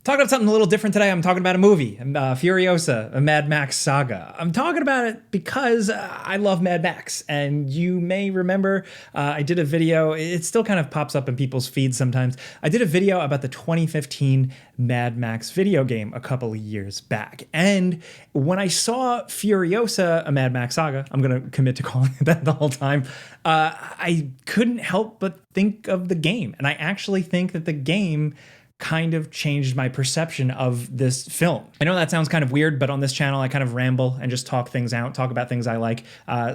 Talking about something a little different today. I'm talking about a movie, Furiosa, a Mad Max saga. I'm talking about it because I love Mad Max. And you may remember I did a video, it still kind of pops up in people's feeds sometimes. I did a video about the 2015 Mad Max video game a couple of years back. And when I saw Furiosa, a Mad Max saga, I'm going to commit to calling it that the whole time, I couldn't help but think of the game. And I actually think that the game kind of changed my perception of this film. I know that sounds kind of weird, but on this channel, I kind of ramble and just talk things out, talk about things I like.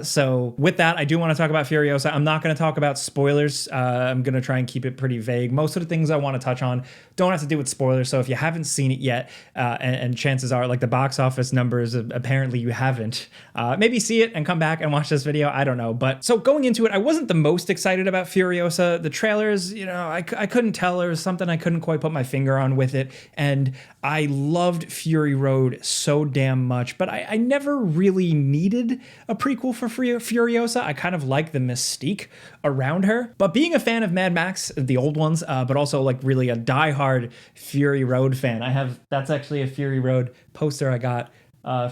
So with that, I do want to talk about Furiosa. I'm not going to talk about spoilers. I'm going to try and keep it pretty vague. Most of the things I want to touch on don't have to do with spoilers. So if you haven't seen it yet, and chances are like the box office numbers, apparently you haven't, maybe see it and come back and watch this video. I don't know. But so going into it, I wasn't the most excited about Furiosa. The trailers, I couldn't tell. There was something I couldn't quite put my finger on with it, and I loved Fury Road so damn much, but I never really needed a prequel for Furiosa. I kind of like the mystique around her, but being a fan of Mad Max, the old ones, but also like really a diehard Fury Road fan, that's actually a Fury Road poster I got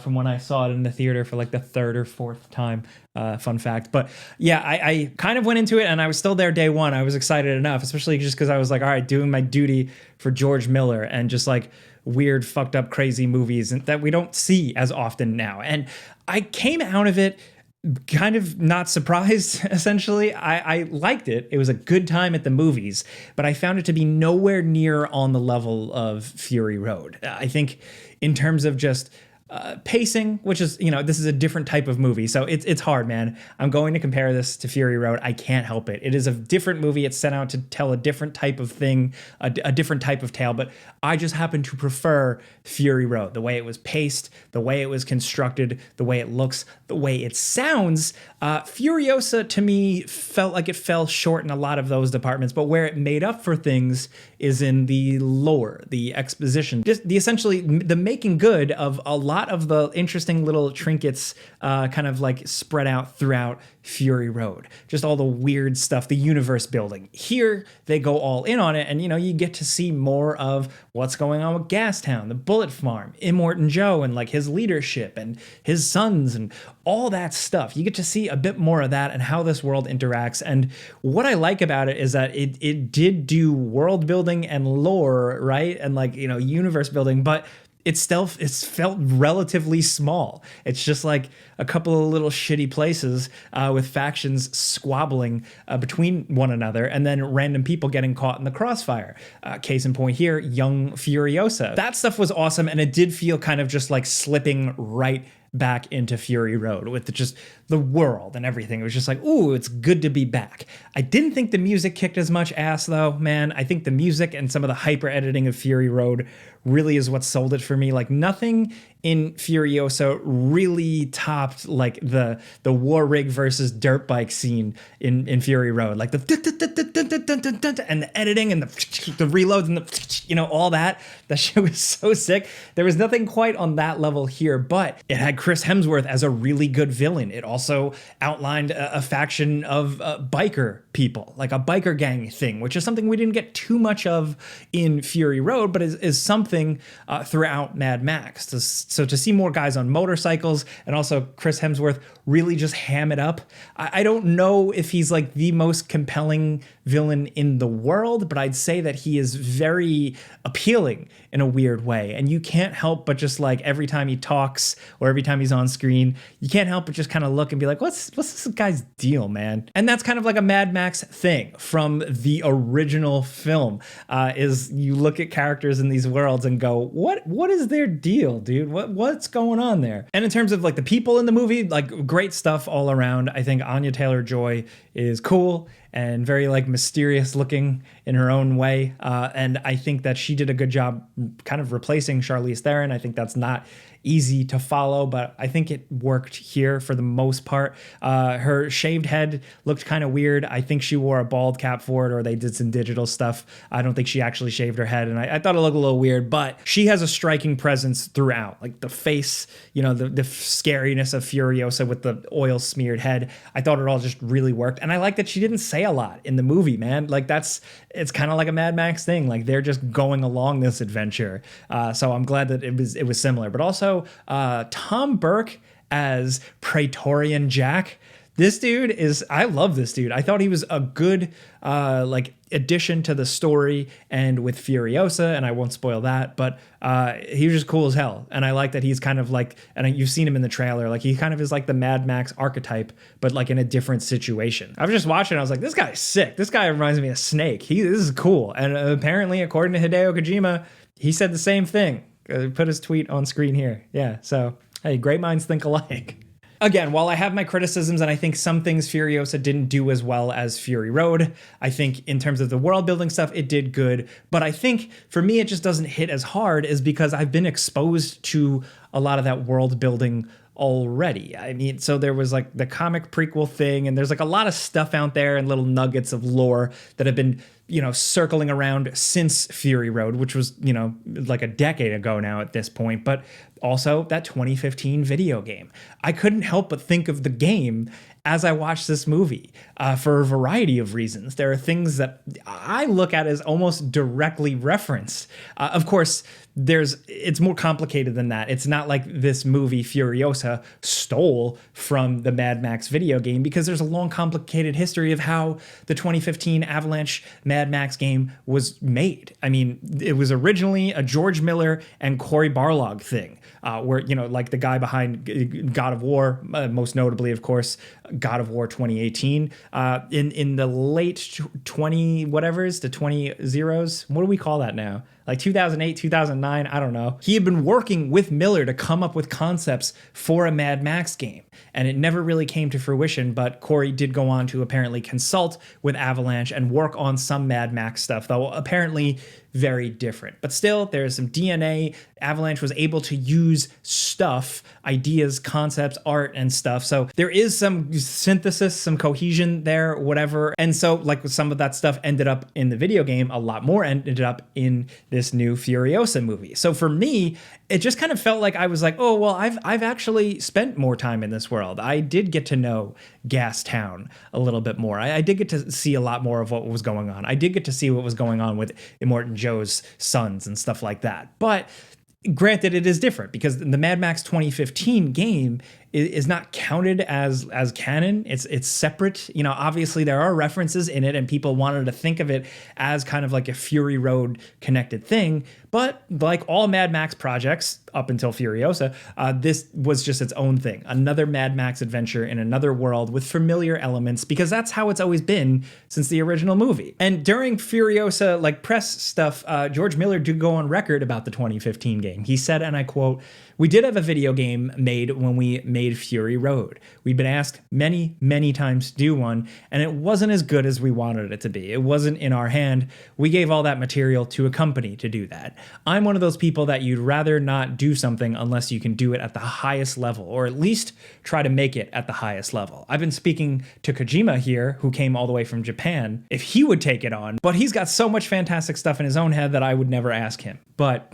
from when I saw it in the theater for like the third or fourth time. Fun fact. But yeah, I kind of went into it and I was still there day one. I was excited enough, especially just because I was like, all right, doing my duty for George Miller and just like weird, fucked up, crazy movies that we don't see as often now. And I came out of it kind of not surprised, essentially. I liked it. It was a good time at the movies, but I found it to be nowhere near on the level of Fury Road. I think in terms of just pacing, which is, this is a different type of movie. So it's hard, man. I'm going to compare this to Fury Road. I can't help it. It is a different movie. It's sent out to tell a different type of thing, a different type of tale. But I just happen to prefer Fury Road. The way it was paced, the way it was constructed, the way it looks, the way it sounds. Furiosa, to me, felt like it fell short in a lot of those departments. But where it made up for things is in the lore, the exposition, just essentially the making good of a lot of the interesting little trinkets kind of like spread out throughout Fury Road. Just all the weird stuff, the universe building. Here, they go all in on it, and you get to see more of what's going on with Gastown, the Bullet Farm, Immortan Joe, and like his leadership and his sons and all that stuff. You get to see a bit more of that and how this world interacts. And what I like about it is that it did do world building and lore, right? And like, universe building, but it's felt relatively small. It's just like a couple of little shitty places with factions squabbling between one another, and then random people getting caught in the crossfire. Case in point here, young Furiosa. That stuff was awesome, and it did feel kind of just like slipping right back into Fury Road with just the world and everything. It was just like, ooh, it's good to be back. I didn't think the music kicked as much ass though, man. I think the music and some of the hyper editing of Fury Road really is what sold it for me. Like nothing in Furiosa really topped like the war rig versus dirt bike scene in Fury Road. Like the and the editing and the reloads and the all that. That shit was so sick. There was nothing quite on that level here, but it had Chris Hemsworth as a really good villain. It also outlined a faction of biker people, like a biker gang thing, which is something we didn't get too much of in Fury Road, but is something throughout Mad Max. So to see more guys on motorcycles and also Chris Hemsworth really just ham it up. I don't know if he's like the most compelling villain in the world, but I'd say that he is very appealing in a weird way. And you can't help but just like every time he talks or every time he's on screen, you can't help but just kind of look and be like, what's this guy's deal, man? And that's kind of like a Mad Max thing from the original film, is you look at characters in these worlds and go, what is their deal, dude? What's going on there? And in terms of like the people in the movie, like great stuff all around. I think Anya Taylor-Joy is cool and very like mysterious looking in her own way. And I think that she did a good job kind of replacing Charlize Theron. I think that's not easy to follow, but I think it worked here for the most part. Her shaved head looked kind of weird. I think she wore a bald cap for it, or they did some digital stuff. I don't think she actually shaved her head, and I thought it looked a little weird, but she has a striking presence throughout. Like the face, the scariness of Furiosa with the oil smeared head. I thought it all just really worked, and I like that she didn't say a lot in the movie, man. Like it's kind of like a Mad Max thing. Like they're just going along this adventure. So I'm glad that it was similar. But also Tom Burke as Praetorian Jack. This dude I love this dude. I thought he was a good like addition to the story and with Furiosa, and I won't spoil that, but he was just cool as hell. And I like that he's kind of like, and you've seen him in the trailer, like he kind of is like the Mad Max archetype, but like in a different situation. I was just watching, I was like, this guy's sick. This guy reminds me of Snake. This is cool. And apparently, according to Hideo Kojima, he said the same thing. Put his tweet on screen here. Yeah, so hey, great minds think alike. Again, while I have my criticisms and I think some things Furiosa didn't do as well as Fury Road, I think in terms of the world building stuff, it did good. But I think for me, it just doesn't hit as hard is because I've been exposed to a lot of that world building already. I mean, so there was like the comic prequel thing, and there's like a lot of stuff out there and little nuggets of lore that have been, circling around since Fury Road, which was, like a decade ago now at this point. But also that 2015 video game. I couldn't help but think of the game as I watched this movie for a variety of reasons. There are things that I look at as almost directly referenced. Of course, it's more complicated than that. It's not like this movie Furiosa stole from the Mad Max video game, because there's a long, complicated history of how the 2015 Avalanche Mad Max game was made. I mean, it was originally a George Miller and Cory Barlog thing, where, like the guy behind God of War, most notably, of course, God of War 2018, in the late 20 whatevers to 20s. What do we call that now? Like 2008, 2009, I don't know. He had been working with Miller to come up with concepts for a Mad Max game, and it never really came to fruition, but Cory did go on to apparently consult with Avalanche and work on some Mad Max stuff, though apparently very different. But still, there's some DNA. Avalanche was able to use stuff, ideas, concepts, art, and stuff. So there is some synthesis, some cohesion there, whatever. And so like some of that stuff ended up in the video game. A lot more ended up in this new Furiosa movie. So for me, it just kind of felt like I was like, oh, well, I've actually spent more time in this world. I did get to know Gas Town a little bit more. I did get to see a lot more of what was going on. I did get to see what was going on with Immortan Joe's sons and stuff like that. But granted, it is different because the Mad Max 2015 game is not counted as canon. It's separate. Obviously there are references in it, and people wanted to think of it as kind of like a Fury Road connected thing. But like all Mad Max projects up until Furiosa, this was just its own thing. Another Mad Max adventure in another world with familiar elements, because that's how it's always been since the original movie. And during Furiosa, like press stuff, George Miller did go on record about the 2015 game. He said, and I quote, "We did have a video game made when we made Fury Road. We'd been asked many, many times to do one, and it wasn't as good as we wanted it to be. It wasn't in our hand. We gave all that material to a company to do that. I'm one of those people that you'd rather not do something unless you can do it at the highest level, or at least try to make it at the highest level." I've been speaking to Kojima here, who came all the way from Japan, if he would take it on, but he's got so much fantastic stuff in his own head that I would never ask him. But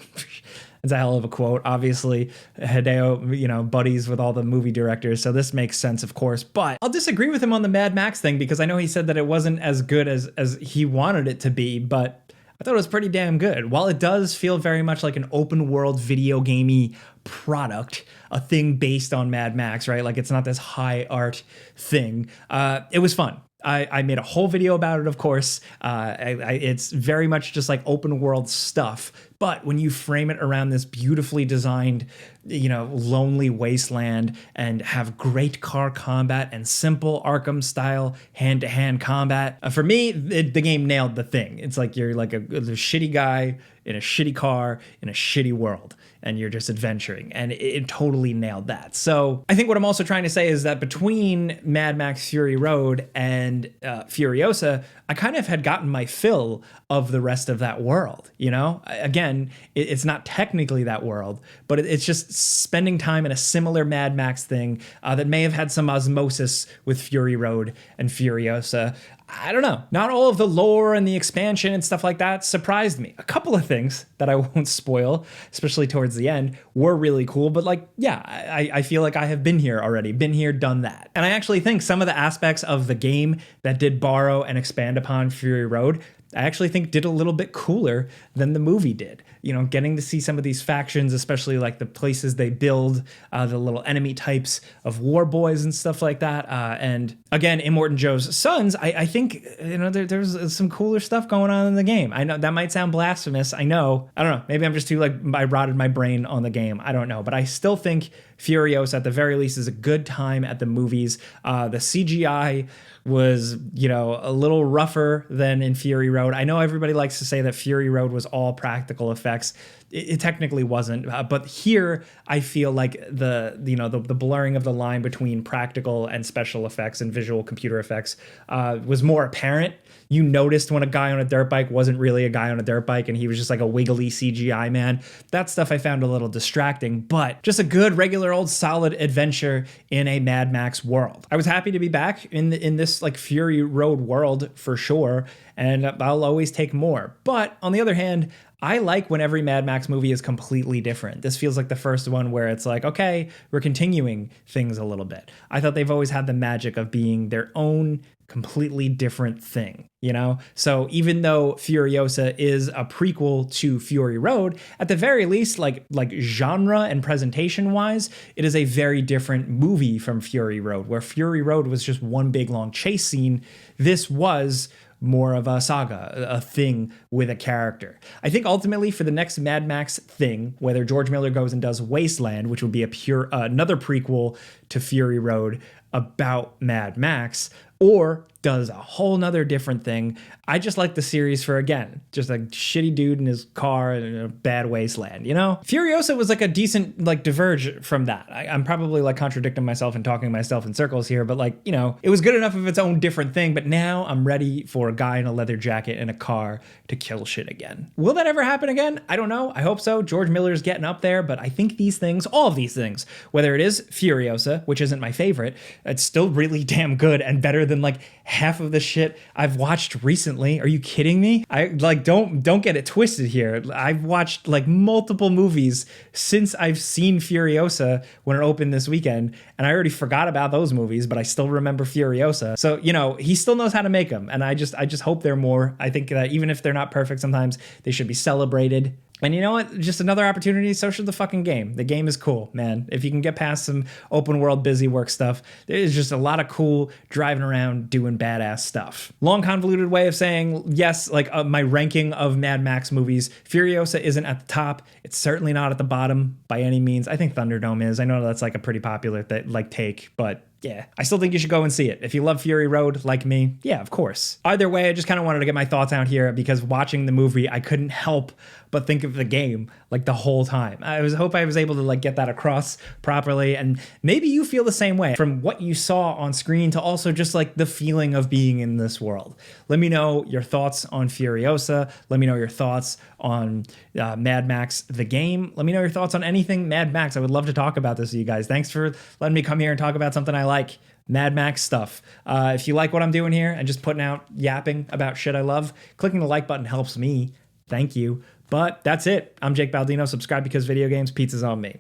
it's a hell of a quote. Obviously, Hideo, buddies with all the movie directors, so this makes sense, of course. But I'll disagree with him on the Mad Max thing, because I know he said that it wasn't as good as he wanted it to be, but I thought it was pretty damn good. While it does feel very much like an open world video gamey product, a thing based on Mad Max, right? Like it's not this high art thing. It was fun. I made a whole video about it, of course. It's very much just like open world stuff. But when you frame it around this beautifully designed, lonely wasteland, and have great car combat and simple Arkham style hand-to-hand combat, for me, the game nailed the thing. It's like you're like a shitty guy in a shitty car in a shitty world, and you're just adventuring, and it totally nailed that. So I think what I'm also trying to say is that between Mad Max Fury Road and Furiosa, I kind of had gotten my fill of the rest of that world. You know, again, it's not technically that world, but it's just spending time in a similar Mad Max thing that may have had some osmosis with Fury Road and Furiosa. I don't know. Not all of the lore and the expansion and stuff like that surprised me. A couple of things that I won't spoil, especially towards the end, were really cool. But like, yeah, I feel like I have been here already, been here, done that. And I actually think some of the aspects of the game that did borrow and expand upon Fury Road, I actually think did a little bit cooler than the movie did. You know, getting to see some of these factions, especially like the places they build, the little enemy types of war boys and stuff like that. And again, Immortan Joe's sons, I think, you know, there's some cooler stuff going on in the game. I know that might sound blasphemous. I know. I don't know. Maybe I'm just too like, I rotted my brain on the game. I don't know. But I still think Furiosa, at the very least, is a good time at the movies. The CGI was, you know, a little rougher than in Fury Road. I know everybody likes to say that Fury Road was all practical effects. It technically wasn't, but here I feel like the blurring of the line between practical and special effects and visual computer effects was more apparent. You noticed when a guy on a dirt bike wasn't really a guy on a dirt bike and he was just like a wiggly CGI man. That stuff I found a little distracting, but just a good, regular, old, solid adventure in a Mad Max world. I was happy to be back in this like Fury Road world for sure, and I'll always take more. But on the other hand, I like when every Mad Max movie is completely different. This feels like the first one where it's like, okay, we're continuing things a little bit. I thought they've always had the magic of being their own completely different thing, you know? So even though Furiosa is a prequel to Fury Road, at the very least, like genre and presentation wise, it is a very different movie from Fury Road, where Fury Road was just one big long chase scene. This was more of a saga, a thing with a character. I think ultimately for the next Mad Max thing, whether George Miller goes and does Wasteland, which would be another prequel to Fury Road about Mad Max, or does a whole nother different thing. I just like the series for, again, just a shitty dude in his car in a bad wasteland, you know? Furiosa was like a decent, like, diverge from that. I'm probably like contradicting myself and talking myself in circles here, but like, you know, it was good enough of its own different thing, but now I'm ready for a guy in a leather jacket in a car to kill shit again. Will that ever happen again? I don't know. I hope so. George Miller's getting up there, but I think these things, all of these things, whether it is Furiosa, which isn't my favorite, it's still really damn good and better than like half of the shit I've watched recently. Are you kidding me? I like don't get it twisted here. I've watched like multiple movies since I've seen Furiosa when it opened this weekend, and I already forgot about those movies, but I still remember Furiosa. So, you know, he still knows how to make them, and I just hope they're more. I think that even if they're not perfect, sometimes they should be celebrated. And you know what? Just another opportunity. So should the fucking game. The game is cool, man. If you can get past some open world busy work stuff, there's just a lot of cool driving around doing badass stuff. Long convoluted way of saying yes, like my ranking of Mad Max movies. Furiosa isn't at the top. It's certainly not at the bottom by any means. I think Thunderdome is. I know that's like a pretty popular take, but yeah, I still think you should go and see it. If you love Fury Road like me, yeah, of course. Either way, I just kind of wanted to get my thoughts out here because watching the movie, I couldn't help but think of the game like the whole time. I hope I was able to like get that across properly, and maybe you feel the same way from what you saw on screen to also just like the feeling of being in this world. Let me know your thoughts on Furiosa. Let me know your thoughts on Mad Max the game. Let me know your thoughts on anything Mad Max. I would love to talk about this with you guys. Thanks for letting me come here and talk about something I like. Mad Max stuff. If you like what I'm doing here and just putting out yapping about shit I love, clicking the like button helps me. Thank you. But that's it. I'm Jake Baldino. Subscribe because video games. Pizza's on me.